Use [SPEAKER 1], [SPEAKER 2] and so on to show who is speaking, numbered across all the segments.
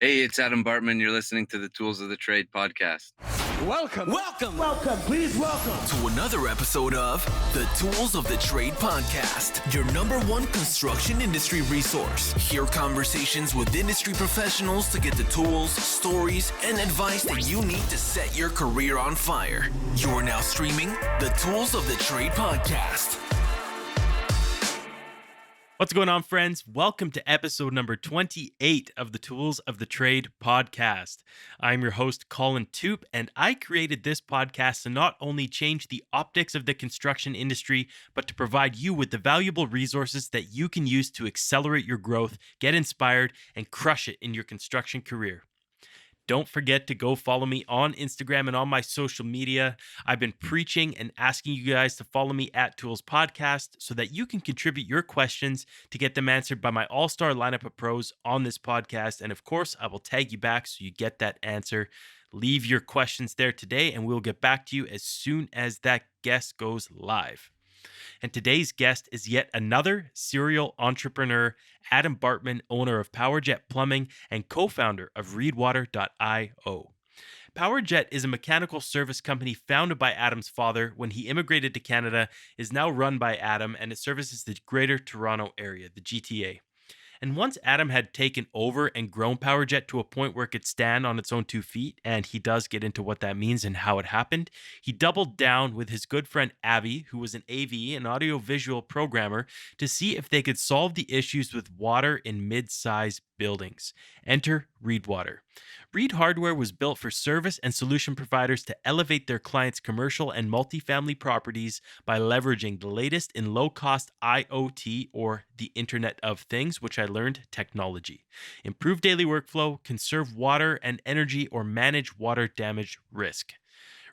[SPEAKER 1] Hey, it's Adam Bartman. You're listening to the Tools of the Trade podcast.
[SPEAKER 2] Welcome, please welcome
[SPEAKER 3] to another episode of the Tools of the Trade podcast, your number one construction industry resource. Hear conversations with industry professionals to get the tools, stories, and advice that you need to set your career on fire. You're now streaming the Tools of the Trade podcast.
[SPEAKER 4] What's going on, friends? Welcome to episode number 28 of the Tools of the Trade podcast. I'm your host, Colin Toop, and I created this podcast to not only change the optics of the construction industry, but to provide you with the valuable resources that you can use to accelerate your growth, get inspired, and crush it in your construction career. Don't forget to go follow me on Instagram and on my social media. I've been preaching and asking you guys to follow me at Tools Podcast so that you can contribute your questions to get them answered by my all-star lineup of pros on this podcast. And of course, I will tag you back so you get that answer. Leave your questions there today and we'll get back to you as soon as that guest goes live. And today's guest is yet another serial entrepreneur, Adam Bartman, owner of PowerJet Plumbing and co-founder of readwater.io. PowerJet is a mechanical service company founded by Adam's father when he immigrated to Canada, is now run by Adam, and it services the Greater Toronto Area, the GTA. And once Adam had taken over and grown PowerJet to a point where it could stand on its own 2 feet, and he does get into what that means and how it happened, he doubled down with his good friend Abby, who was an AV, an audiovisual programmer, to see if they could solve the issues with water in mid-size buildings. Enter Readwater. Reed Hardware was built for service and solution providers to elevate their clients' commercial and multifamily properties by leveraging the latest in low-cost IoT, or the Internet of Things, which I learned technology. Improve daily workflow, conserve water and energy, or manage water damage risk.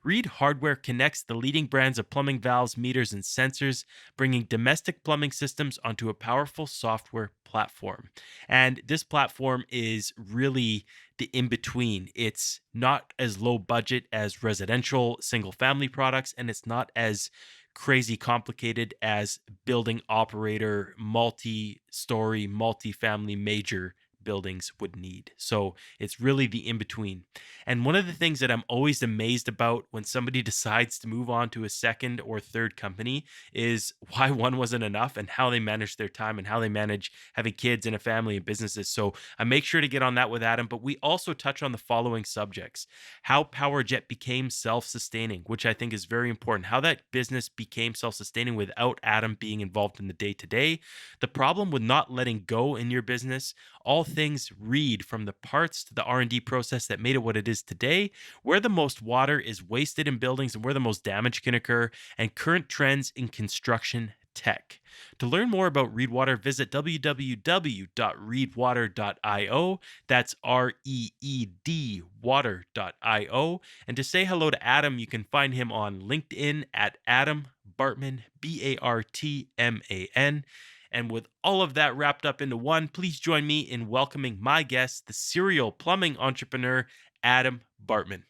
[SPEAKER 4] Reed Hardware connects the leading brands of plumbing valves, meters, and sensors, bringing domestic plumbing systems onto a powerful software platform. And this platform is really the in-between. It's not as low budget as residential single-family products, and it's not as crazy complicated as building operator, multi-story, multi-family major buildings would need. So it's really the in-between. And one of the things that I'm always amazed about when somebody decides to move on to a second or third company is why one wasn't enough and how they manage their time and how they manage having kids and a family and businesses. So I make sure to get on that with Adam, but we also touch on the following subjects: how PowerJet became self-sustaining, which I think is very important, how that business became self-sustaining without Adam being involved in the day-to-day, the problem with not letting go in your business, all things Reed, from the parts to the R&D process that made it what it is today, where the most water is wasted in buildings and where the most damage can occur, and current trends in construction tech. To learn more about Readwater, visit www.readwater.io. That's REED water.io. And to say hello to Adam, you can find him on LinkedIn at Adam Bartman, Bartman. And with all of that wrapped up into one, please join me in welcoming my guest, the serial plumbing entrepreneur, Adam Bartman.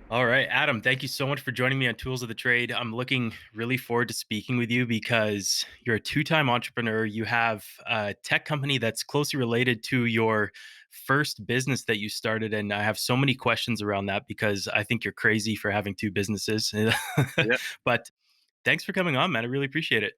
[SPEAKER 4] All right, Adam, thank you so much for joining me on Tools of the Trade. I'm looking really forward to speaking with you because you're a two-time entrepreneur. You have a tech company that's closely related to your first business that you started. And I have so many questions around that because I think you're crazy for having two businesses.
[SPEAKER 1] Yeah.
[SPEAKER 4] But thanks for coming on, man. I really appreciate it.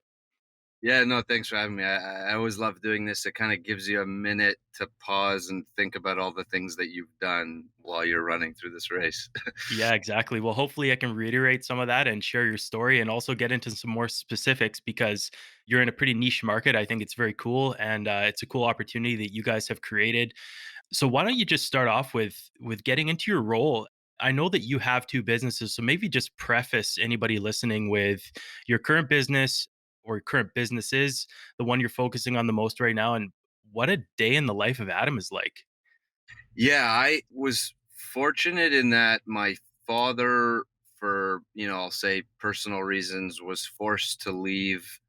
[SPEAKER 1] Yeah, no, thanks for having me. I always love doing this. It kind of gives you a minute to pause and think about all the things that you've done while you're running through this race.
[SPEAKER 4] Yeah, exactly. Well, hopefully I can reiterate some of that and share your story and also get into some more specifics because you're in a pretty niche market. I think it's very cool and it's a cool opportunity that you guys have created. So why don't you just start off with getting into your role? I know that you have two businesses, so maybe just preface anybody listening with your current business or current businesses, the one you're focusing on the most right now, and what a day in the life of Adam is like.
[SPEAKER 1] Yeah, I was fortunate in that my father, for, I'll say personal reasons, was forced to leave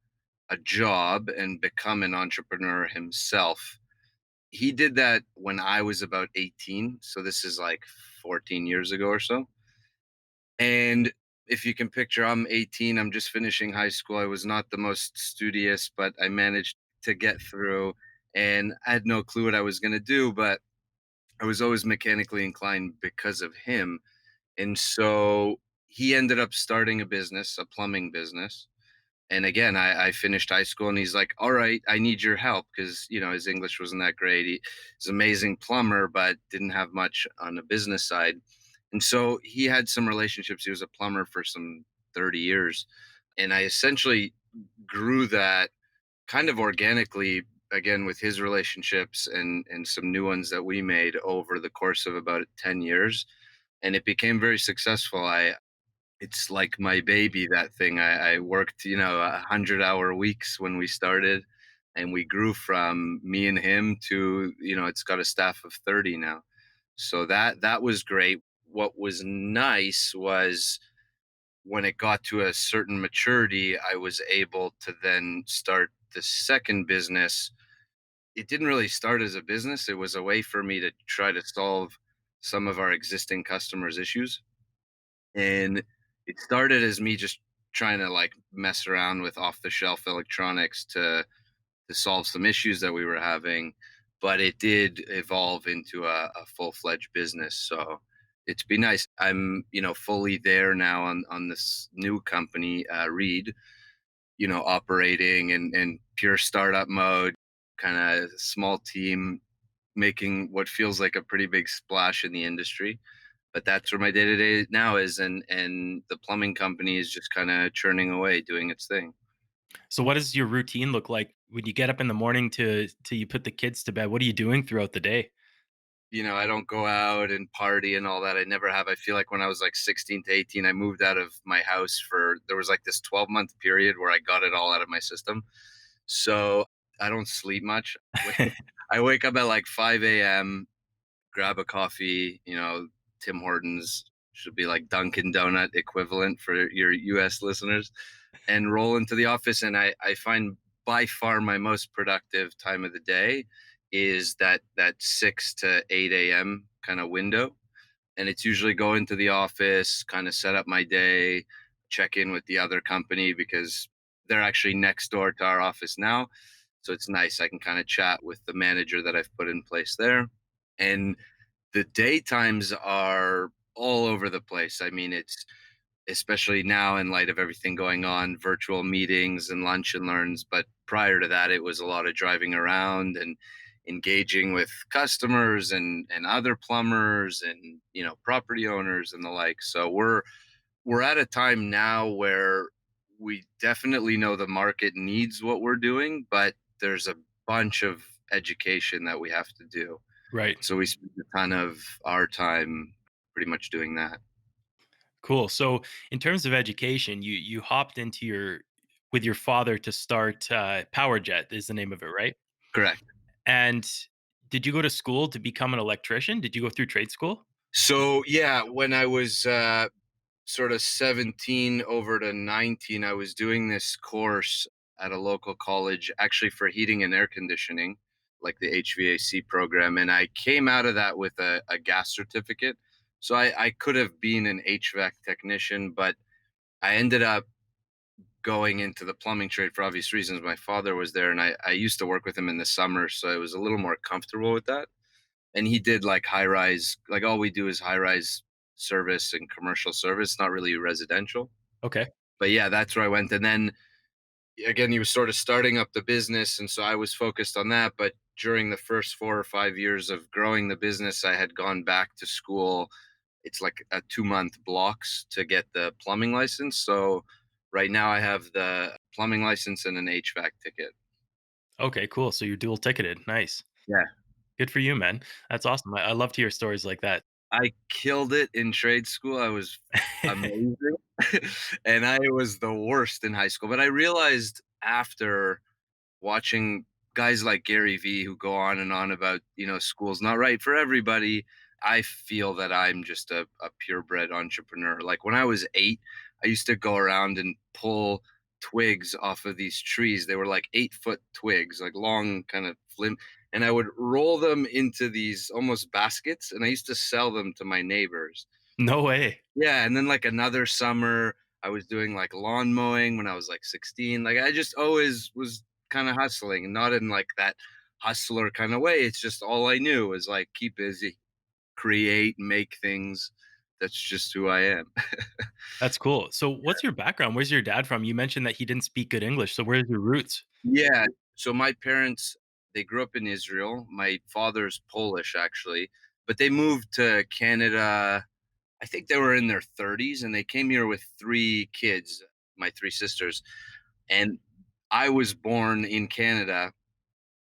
[SPEAKER 1] a job and become an entrepreneur himself. He did that when I was about 18. So this is like 14 years ago or so. And if you can picture, I'm 18, I'm just finishing high school. I was not the most studious, but I managed to get through. and I had no clue what I was going to do, but I was always mechanically inclined because of him. And so he ended up starting a business, a plumbing business. And again, I finished high school and he's like, all right, I need your help because, his English wasn't that great. He's an amazing plumber, but didn't have much on the business side. And so he had some relationships. He was a plumber for some 30 years. And I essentially grew that kind of organically, again, with his relationships and some new ones that we made over the course of about 10 years. And it became very successful. It's like my baby, that thing. I worked, 100-hour weeks when we started, and we grew from me and him to, it's got a staff of 30 now. So that was great. What was nice was when it got to a certain maturity, I was able to then start the second business. It didn't really start as a business. It was a way for me to try to solve some of our existing customers' issues. And it started as me just trying to like mess around with off the shelf electronics to solve some issues that we were having, but it did evolve into a full-fledged business. So it's been nice. I'm, fully there now on this new company, Reed, operating and pure startup mode, kind of small team, making what feels like a pretty big splash in the industry. But that's where my day to day now is, and the plumbing company is just kind of churning away, doing its thing.
[SPEAKER 4] So what does your routine look like when you get up in the morning to you put the kids to bed? What are you doing throughout the day?
[SPEAKER 1] I don't go out and party and all that. I never have. I feel like when I was like 16 to 18, I moved out of my house there was like this 12-month period where I got it all out of my system. So I don't sleep much. I wake up at like 5 a.m., grab a coffee, Tim Hortons should be like Dunkin' Donut equivalent for your US listeners, and roll into the office. And I find by far my most productive time of the day is that 6 to 8 a.m. kind of window. And it's usually go into the office, kind of set up my day, check in with the other company because they're actually next door to our office now. So it's nice. I can kind of chat with the manager that I've put in place there. And the daytimes are all over the place. I mean, it's especially now in light of everything going on, virtual meetings and lunch and learns. But prior to that, it was a lot of driving around and engaging with customers and other plumbers and property owners and the like. So we're at a time now where we definitely know the market needs what we're doing, but there's a bunch of education that we have to do.
[SPEAKER 4] Right.
[SPEAKER 1] So we spend a ton of our time pretty much doing that.
[SPEAKER 4] Cool. So in terms of education, you hopped into your with your father to start PowerJet is the name of it, right?
[SPEAKER 1] Correct.
[SPEAKER 4] And did you go to school to become an electrician? Did you go through trade school?
[SPEAKER 1] So yeah, when I was sort of 17 over to 19, I was doing this course at a local college, actually for heating and air conditioning, like the HVAC program. And I came out of that with a gas certificate. So I could have been an HVAC technician, but I ended up going into the plumbing trade for obvious reasons. My father was there and I used to work with him in the summer. So I was a little more comfortable with that. And he did like high rise, like all we do is high rise service and commercial service, not really residential.
[SPEAKER 4] Okay.
[SPEAKER 1] But yeah, that's where I went. And then again, he was sort of starting up the business. And so I was focused on that. But during the first 4 or 5 years of growing the business, I had gone back to school. It's like a 2-month blocks to get the plumbing license. So right now I have the plumbing license and an HVAC ticket.
[SPEAKER 4] Okay, cool. So you're dual ticketed. Nice.
[SPEAKER 1] Yeah.
[SPEAKER 4] Good for you, man. That's awesome. I love to hear stories like that.
[SPEAKER 1] I killed it in trade school. I was amazing. And I was the worst in high school. But I realized after watching guys like Gary Vee who go on and on about, school's not right for everybody. I feel that I'm just a purebred entrepreneur. Like when I was 8, I used to go around and pull twigs off of these trees. They were like 8-foot twigs, like long kind of flim. And I would roll them into these almost baskets. And I used to sell them to my neighbors.
[SPEAKER 4] No way.
[SPEAKER 1] Yeah, and then like another summer, I was doing like lawn mowing when I was like 16. Like I just always was kind of hustling, and not in like that hustler kind of way. It's just all I knew was like keep busy, create, make things. That's just who I am.
[SPEAKER 4] That's cool. So what's your background? Where's your dad from? You mentioned that he didn't speak good English. So where's your roots?
[SPEAKER 1] Yeah. So my parents, they grew up in Israel. My father's Polish actually, but they moved to Canada. I think they were in their 30s and they came here with three kids, my three sisters. And I was born in Canada,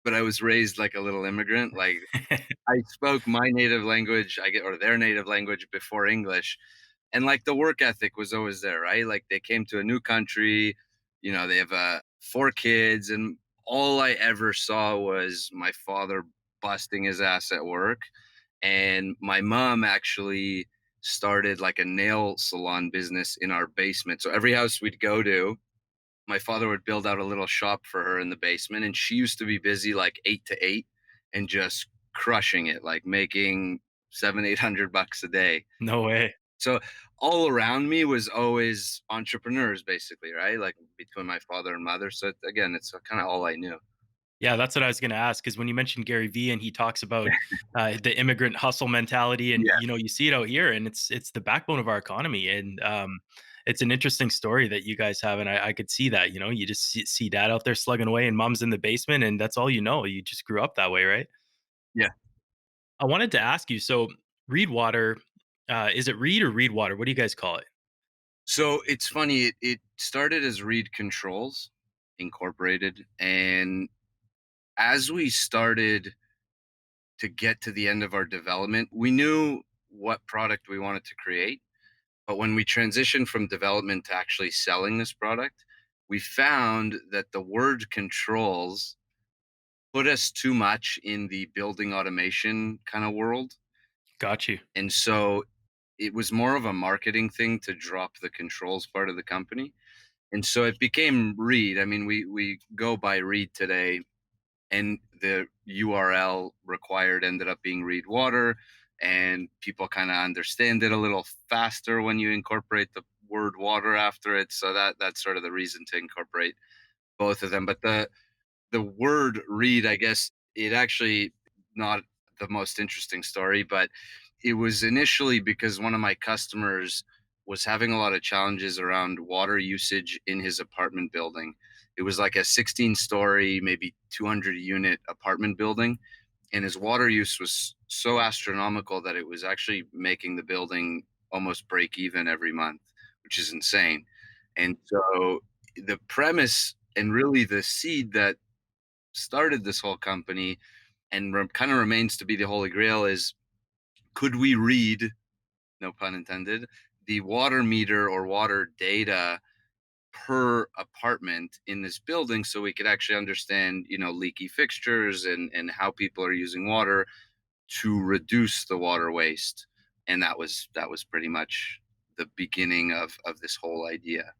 [SPEAKER 1] but I was raised like a little immigrant. Like I spoke my native language, I get or their native language before English. And like the work ethic was always there, right? Like they came to a new country, they have four kids, and all I ever saw was my father busting his ass at work. And my mom actually started like a nail salon business in our basement. So every house we'd go to, my father would build out a little shop for her in the basement, and she used to be busy like 8 to 8 and just crushing it, like making 700-800 bucks a day.
[SPEAKER 4] No way.
[SPEAKER 1] So all around me was always entrepreneurs, basically, right? Like between my father and mother. So again, it's kind of all I knew.
[SPEAKER 4] Yeah, that's what I was going to ask. Because when you mentioned Gary Vee and he talks about the immigrant hustle mentality, and
[SPEAKER 1] Yeah,
[SPEAKER 4] you see it out here, and it's the backbone of our economy, and it's an interesting story that you guys have, and I could see that. You just see dad out there slugging away, and mom's in the basement, and that's all you know. You just grew up that way, right?
[SPEAKER 1] yeah.
[SPEAKER 4] I wanted to ask you. So, Reed Water, is it Reed or Reed Water? What do you guys call it?
[SPEAKER 1] So it's funny. It started as Reed Controls Incorporated, and as we started to get to the end of our development, we knew what product we wanted to create. But when we transitioned from development to actually selling this product, we found that the word controls put us too much in the building automation kind of world.
[SPEAKER 4] Got you.
[SPEAKER 1] And so it was more of a marketing thing to drop the controls part of the company. And so it became Reed. I mean, we go by Reed today, and the URL required ended up being Reed Water, and people kind of understand it a little faster when you incorporate the word water after it. So that's sort of the reason to incorporate both of them. But the word read, I guess it actually not the most interesting story, but it was initially because one of my customers was having a lot of challenges around water usage in his apartment building. It was like a 16-story, maybe 200 unit apartment building, and his water use was so astronomical that it was actually making the building almost break even every month, which is insane. And so the premise and really the seed that started this whole company and kind of remains to be the holy grail is, could we read, no pun intended, the water meter or water data per apartment in this building so we could actually understand, leaky fixtures and how people are using water to reduce the water waste. And that was pretty much the beginning of this whole idea.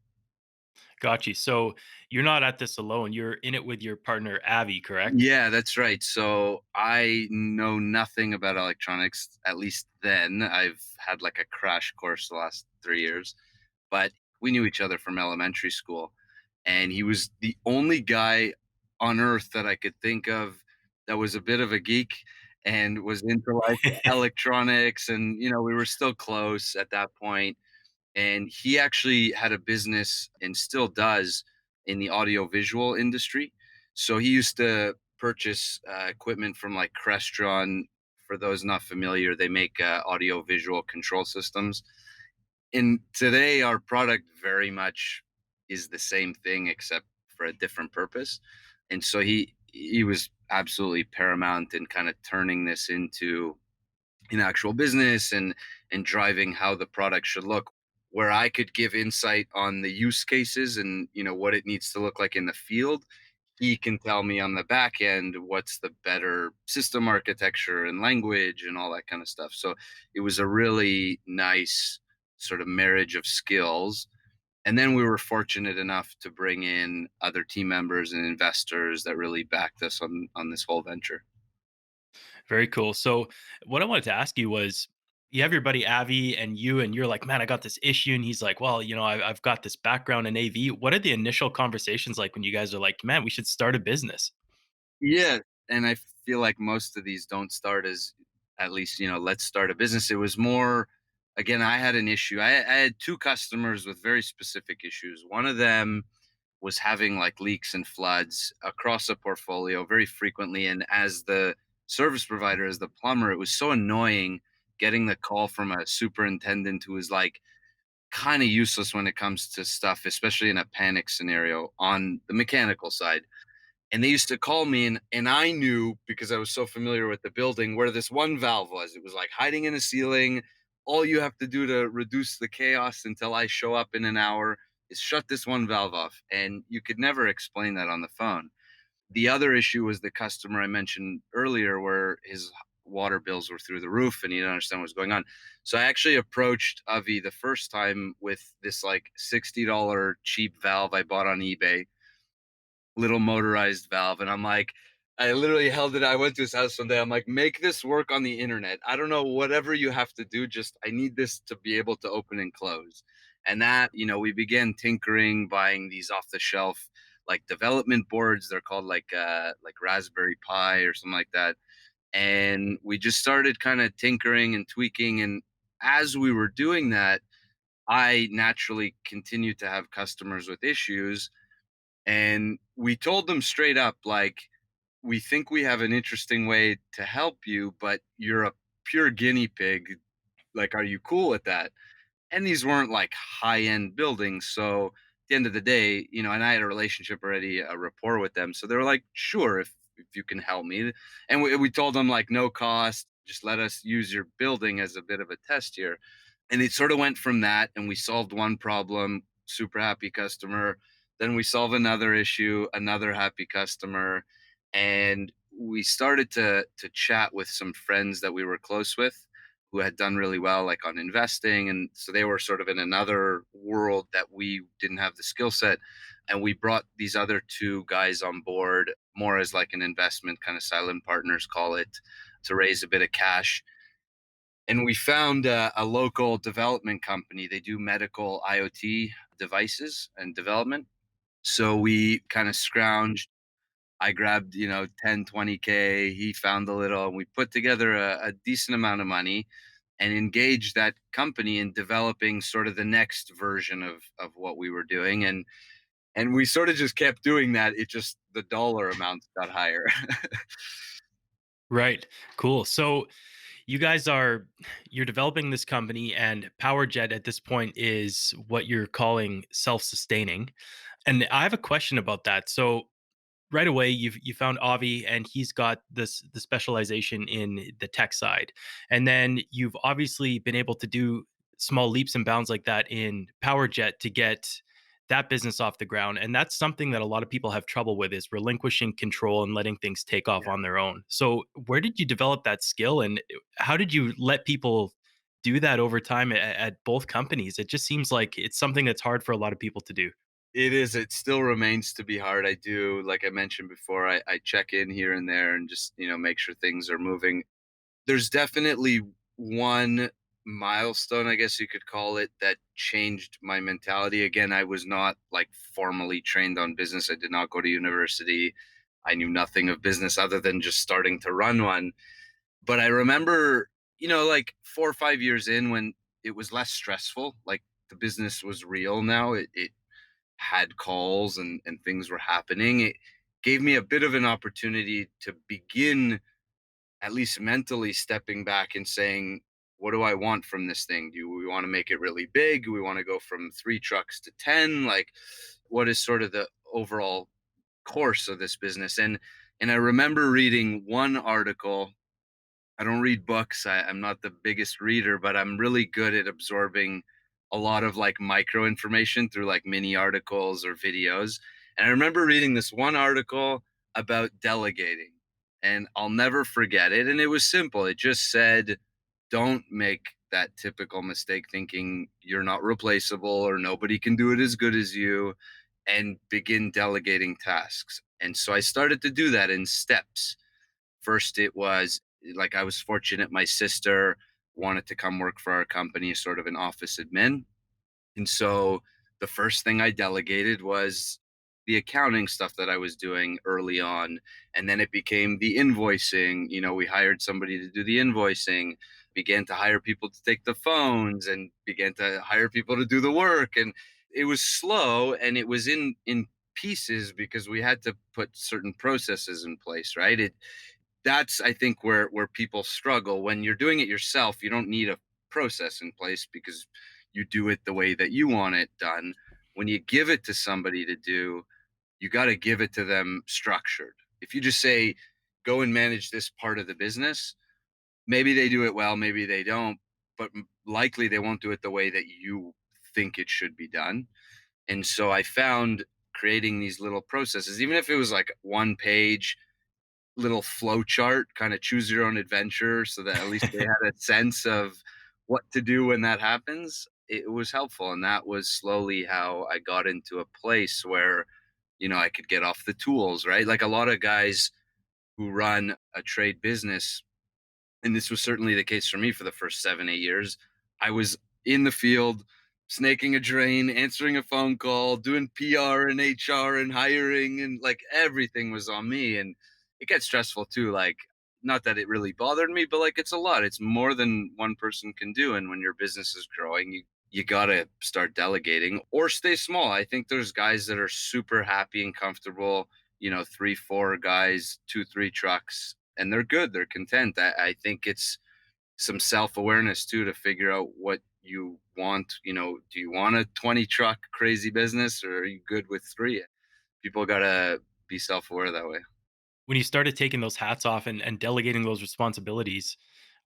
[SPEAKER 4] Got you. So you're not at this alone. You're in it with your partner Avi, correct?
[SPEAKER 1] Yeah, that's right. So I know nothing about electronics, at least then. I've had like a crash course the last 3 years, but we knew each other from elementary school. And he was the only guy on earth that I could think of that was a bit of a geek and was into like electronics. And, we were still close at that point, and he actually had a business and still does in the audio visual industry. So he used to purchase equipment from like Crestron. For those not familiar, they make audio visual control systems. And today, our product very much is the same thing except for a different purpose. And so he was absolutely paramount in kind of turning this into in actual business and driving how the product should look, where I could give insight on the use cases and what it needs to look like in the field. He can tell me on the back end what's the better system architecture and language and all that kind of stuff. So it was a really nice sort of marriage of skills. And then we were fortunate enough to bring in other team members and investors that really backed us on this whole venture.
[SPEAKER 4] Very cool. So what I wanted to ask you was, you have your buddy Avi and you're like, man, I got this issue. And he's like, well, I've got this background in AV. What are the initial conversations like when you guys are like, man, we should start a business?
[SPEAKER 1] Yeah. And I feel like most of these don't start as, at least, let's start a business. It was more, again, I had an issue. I had two customers with very specific issues. One of them was having like leaks and floods across a portfolio very frequently. And as the service provider, as the plumber, it was so annoying getting the call from a superintendent who was like kind of useless when it comes to stuff, especially in a panic scenario on the mechanical side. And they used to call me, and I knew, because I was so familiar with the building, where this one valve was. It was like hiding in a ceiling. All you have to do to reduce the chaos until I show up in an hour is shut this one valve off. And you could never explain that on the phone. The other issue was the customer I mentioned earlier, where his water bills were through the roof and he didn't understand what was going on. So I actually approached Avi the first time with this like $60 cheap valve I bought on eBay, little motorized valve. And I'm like, I literally held it. I went to his house one day. I'm like, make this work on the internet. I don't know, whatever you have to do, just I need this to be able to open and close. And that, we began tinkering, buying these off the shelf like development boards. They're called like Raspberry Pi or something like that. And we just started kind of tinkering and tweaking. And as we were doing that, I naturally continued to have customers with issues, and we told them straight up, like, we think we have an interesting way to help you, but you're a pure guinea pig. Like, are you cool with that? And these weren't like high end buildings. So at the end of the day, and I had a relationship already, a rapport with them. So they were like, sure, if you can help me. And we told them like no cost, just let us use your building as a bit of a test here. And it sort of went from that, and we solved one problem, super happy customer. Then we solve another issue, another happy customer. And we started to chat with some friends that we were close with who had done really well, like on investing. And so they were sort of in another world that we didn't have the skill set. And we brought these other two guys on board more as like an investment, kind of silent partners, call it, to raise a bit of cash. And we found a local development company. They do medical IoT devices and development. So we kind of scrounged. I grabbed, 10, 20K. He found a little, and we put together a decent amount of money and engaged that company in developing sort of the next version of what we were doing. And we sort of just kept doing that. It just, the dollar amounts got higher.
[SPEAKER 4] Right. Cool. So you guys you're developing this company, and PowerJet at this point is what you're calling self-sustaining. And I have a question about that. So right away you found Avi, and he's got the specialization in the tech side. And then you've obviously been able to do small leaps and bounds like that in PowerJet to get that business off the ground. And that's something that a lot of people have trouble with, is relinquishing control and letting things take off on their own. So where did you develop that skill, and how did you let people do that over time at both companies? It just seems like it's something that's hard for a lot of people to do.
[SPEAKER 1] It is. It still remains to be hard. I do, like I mentioned before, I check in here and there and just, make sure things are moving. There's definitely one milestone, I guess you could call it, that changed my mentality. Again, I was not like formally trained on business. I did not go to university. I knew nothing of business other than just starting to run one. But I remember, like 4 or 5 years in, when it was less stressful, like the business was real now. It had calls and things were happening. It gave me a bit of an opportunity to begin, at least mentally, stepping back and saying, what do I want from this thing? Do we want to make it really big? Do we want to go from 3 trucks to 10? Like, what is sort of the overall course of this business? And I remember reading one article. I don't read books. I'm not the biggest reader, but I'm really good at absorbing a lot of like micro information through like mini articles or videos. And I remember reading this one article about delegating, and I'll never forget it. And it was simple. It just said, don't make that typical mistake thinking you're not replaceable or nobody can do it as good as you, and begin delegating tasks. And so I started to do that in steps. First, it was like, I was fortunate. My sister wanted to come work for our company, sort of an office admin. And so the first thing I delegated was the accounting stuff that I was doing early on. And then it became the invoicing. We hired somebody to do the invoicing, began to hire people to take the phones, and began to hire people to do the work. And it was slow, and it was in pieces because we had to put certain processes in place, right? That's, I think, where people struggle. When you're doing it yourself, you don't need a process in place because you do it the way that you want it done. When you give it to somebody to do, you got to give it to them structured. If you just say, go and manage this part of the business, maybe they do it well, maybe they don't, but likely they won't do it the way that you think it should be done. And so I found creating these little processes, even if it was like one page little flow chart, kind of choose your own adventure, so that at least they had a sense of what to do when that happens. It was helpful. And that was slowly how I got into a place where, I could get off the tools, right? Like a lot of guys who run a trade business, and this was certainly the case for me for the first 7, 8 years. I was in the field, snaking a drain, answering a phone call, doing PR and HR and hiring, and like everything was on me. And it gets stressful too. Like, not that it really bothered me, but like it's a lot. It's more than one person can do. And when your business is growing, you gotta start delegating or stay small. I think there's guys that are super happy and comfortable, 3, 4 guys, 2, 3 trucks, and they're good. They're content. I think it's some self awareness too to figure out what you want. Do you want a 20 truck crazy business, or are you good with three? People gotta be self aware that way.
[SPEAKER 4] When you started taking those hats off and delegating those responsibilities,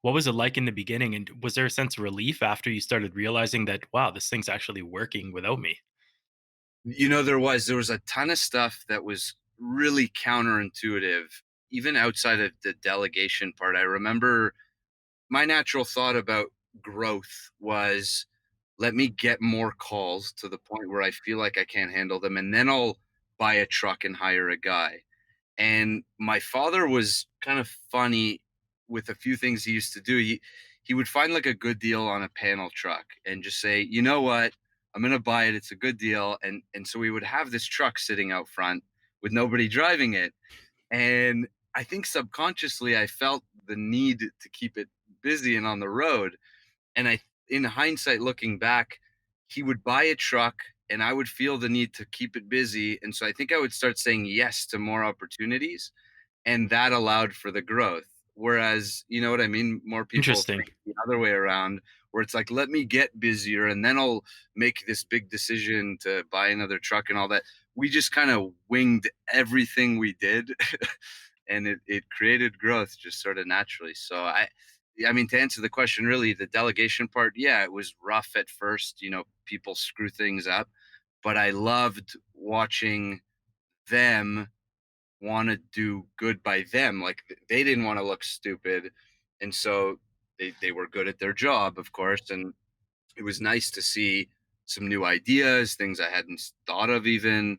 [SPEAKER 4] what was it like in the beginning? And was there a sense of relief after you started realizing that, wow, this thing's actually working without me?
[SPEAKER 1] There was a ton of stuff that was really counterintuitive, even outside of the delegation part. I remember my natural thought about growth was, let me get more calls to the point where I feel like I can't handle them, and then I'll buy a truck and hire a guy. And my father was kind of funny with a few things he used to do. He would find like a good deal on a panel truck and just say, "You know what? I'm gonna buy it. It's a good deal." And so we would have this truck sitting out front with nobody driving it. And I think subconsciously I felt the need to keep it busy and on the road. And in hindsight, looking back, he would buy a truck and I would feel the need to keep it busy. And so I think I would start saying yes to more opportunities, and that allowed for the growth. Whereas, you know what I mean? More people
[SPEAKER 4] Interesting.
[SPEAKER 1] think the other way around, where it's like, let me get busier and then I'll make this big decision to buy another truck and all that. We just kind of winged everything we did. And it created growth just sort of naturally. So I mean, to answer the question, really, the delegation part, yeah, it was rough at first. People screw things up, but I loved watching them want to do good by them. Like they didn't want to look stupid, and so they were good at their job, of course. And it was nice to see some new ideas, things I hadn't thought of even.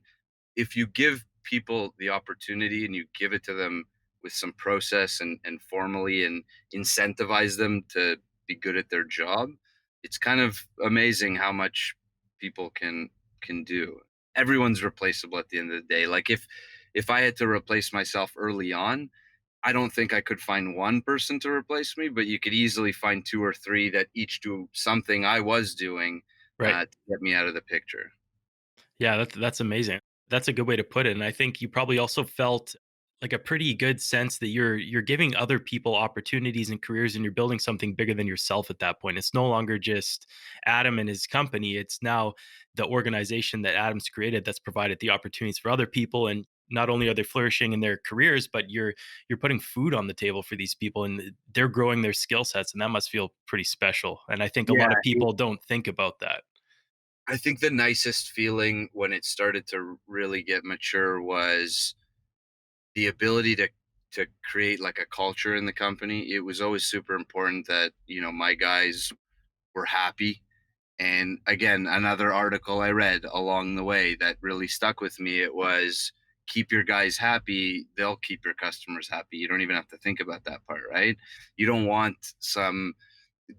[SPEAKER 1] If you give people the opportunity and you give it to them with some process and formally and incentivize them to be good at their job, it's kind of amazing how much people can do. Everyone's replaceable at the end of the day. Like if I had to replace myself early on, I don't think I could find one person to replace me, but you could easily find 2 or 3 that each do something I was doing,
[SPEAKER 4] Right.
[SPEAKER 1] to get me out of the picture.
[SPEAKER 4] Yeah, that's amazing. That's a good way to put it, and I think you probably also felt like a pretty good sense that you're giving other people opportunities and careers, and you're building something bigger than yourself at that point. It's no longer just Adam and his company. It's now the organization that Adam's created that's provided the opportunities for other people, and not only are they flourishing in their careers, but you're putting food on the table for these people, and they're growing their skill sets, and that must feel pretty special. And I think a lot
[SPEAKER 1] Yeah,
[SPEAKER 4] of people don't think about that.
[SPEAKER 1] I think the nicest feeling when it started to really get mature was the ability to create like a culture in the company. It was always super important that, my guys were happy. And again, another article I read along the way that really stuck with me, it was, keep your guys happy, they'll keep your customers happy. You don't even have to think about that part, right? You don't want some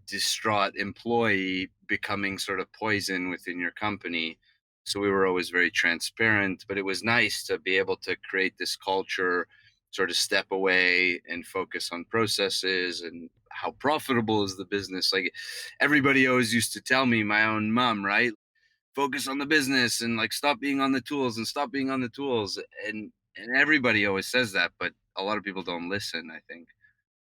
[SPEAKER 1] distraught employee becoming sort of poison within your company. So we were always very transparent, but it was nice to be able to create this culture, sort of step away and focus on processes and how profitable is the business. Like everybody always used to tell me, my own mom, right? Focus on the business and like stop being on the tools and stop being on the tools. And everybody always says that, but a lot of people don't listen, I think.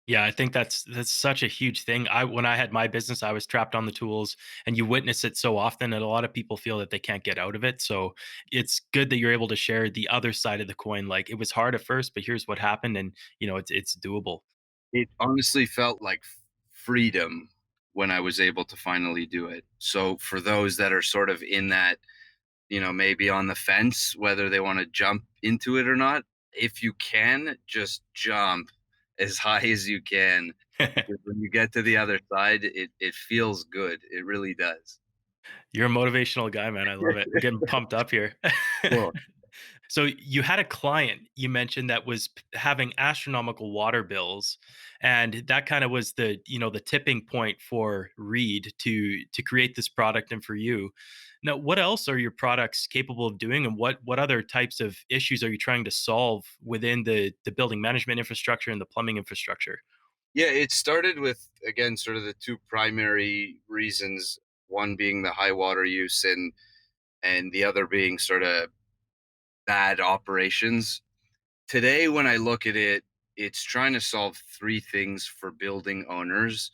[SPEAKER 4] Yeah, I think that's such a huge thing. I When I had my business, I was trapped on the tools, and you witness it so often that a lot of people feel that they can't get out of it. So it's good that you're able to share the other side of the coin. Like, it was hard at first, but here's what happened, and it's doable.
[SPEAKER 1] It honestly felt like freedom when I was able to finally do it. So for those that are sort of in that, maybe on the fence whether they want to jump into it or not, if you can, just jump as high as you can. Because when you get to the other side, it feels good. It really does.
[SPEAKER 4] You're a motivational guy, man. I love it. I'm getting pumped up here.
[SPEAKER 1] Cool.
[SPEAKER 4] So you had a client you mentioned that was having astronomical water bills, and that kind of was the tipping point for Reed to create this product and for you. Now, what else are your products capable of doing, and what other types of issues are you trying to solve within the building management infrastructure and the plumbing infrastructure?
[SPEAKER 1] Yeah, it started with, again, sort of the two primary reasons, one being the high water use and the other being sort of bad operations. Today, when I look at it, it's trying to solve three things for building owners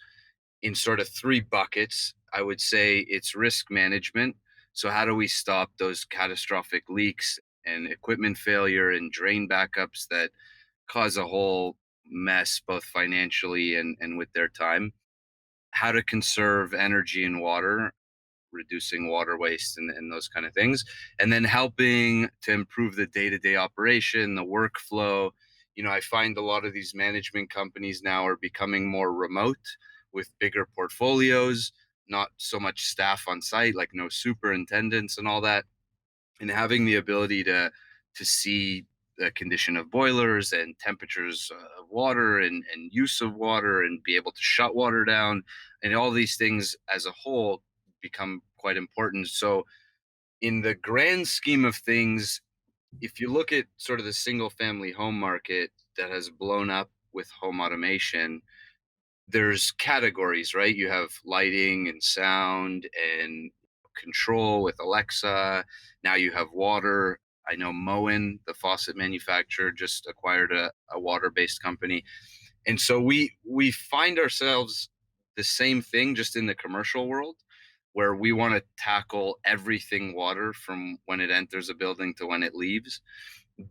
[SPEAKER 1] in sort of three buckets. I would say it's risk management. So, how do we stop those catastrophic leaks and equipment failure and drain backups that cause a whole mess, both financially and with their time? How to conserve energy and water, reducing water waste and those kind of things, and then helping to improve the day-to-day operation, the workflow. I find a lot of these management companies now are becoming more remote with bigger portfolios, not so much staff on site, like no superintendents and all that, and having the ability to see the condition of boilers and temperatures of water and use of water and be able to shut water down and all these things as a whole become quite important. So in the grand scheme of things, if you look at sort of the single family home market that has blown up with home automation, there's categories, right? You have lighting and sound and control with Alexa. Now you have water. I know Moen, the faucet manufacturer, just acquired a water-based company. And so we find ourselves the same thing just in the commercial world where we want to tackle everything water from when it enters a building to when it leaves.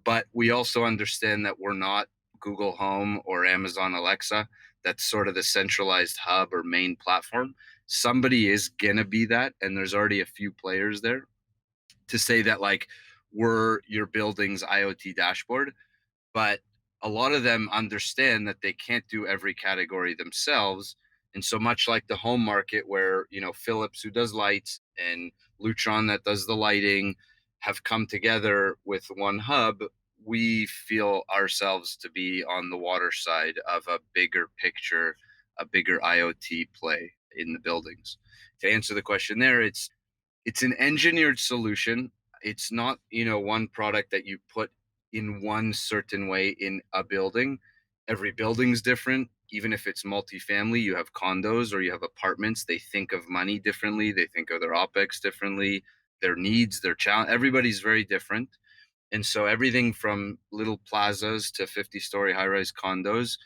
[SPEAKER 1] But we also understand that we're not Google Home or Amazon Alexa. That's sort of the centralized hub or main platform. Somebody is going to be that. And there's already a few players there to say that, like, we're your building's IoT dashboard, but a lot of them understand that they can't do every category themselves. And so much like the home market where, Philips, who does lights, and Lutron, that does the lighting, have come together with one hub, we feel ourselves to be on the water side of a bigger picture, a bigger IoT play in the buildings. To answer the question there, it's an engineered solution. It's not, one product that you put in one certain way in a building. Every building's different. Even if it's multifamily, you have condos or you have apartments. They think of money differently. They think of their OpEx differently, their needs, their challenge. Everybody's very different. And so everything from little plazas to 50-story high-rise condos,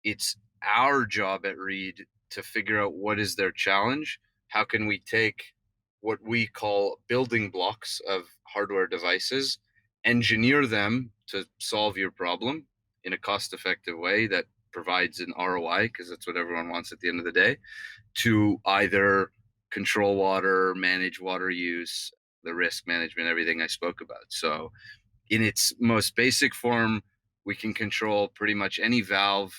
[SPEAKER 1] it's our job at Reed to figure out what is their challenge. How can we take what we call building blocks of hardware devices, engineer them to solve your problem in a cost-effective way that provides an ROI, because that's what everyone wants at the end of the day, to either control water, manage water use, the risk management, everything I spoke about. So in its most basic form, we can control pretty much any valve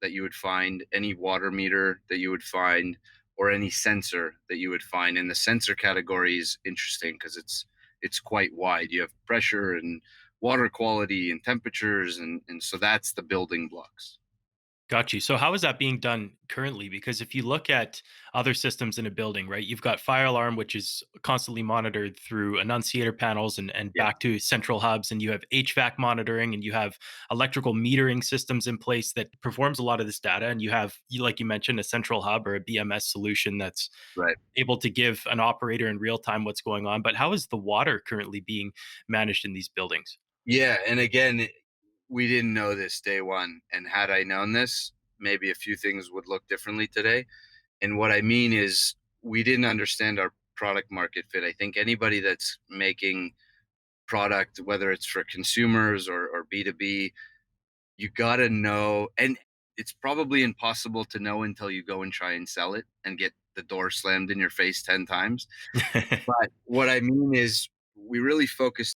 [SPEAKER 1] that you would find, any water meter that you would find, or any sensor that you would find. And the sensor category is interesting because it's quite wide. You have pressure and water quality and temperatures, and so that's the building blocks.
[SPEAKER 4] Got you. So how is that being done currently? Because if you look at other systems in a building, right, you've got fire alarm, which is constantly monitored through annunciator panels and
[SPEAKER 1] Yeah.
[SPEAKER 4] back to central hubs, and you have HVAC monitoring, and you have electrical metering systems in place that performs a lot of this data. And you have, like you mentioned, a central hub or a BMS solution that's
[SPEAKER 1] Right.
[SPEAKER 4] able to give an operator in real time what's going on. But how is the water currently being managed in these buildings?
[SPEAKER 1] Yeah. And again, we didn't know this day one. And had I known this, maybe a few things would look differently today. And what I mean is, we didn't understand our product market fit. I think anybody that's making product, whether it's for consumers or B2B, you got to know. And it's probably impossible to know until you go and try and sell it and get the door slammed in your face 10 times. But what I mean is, we really focused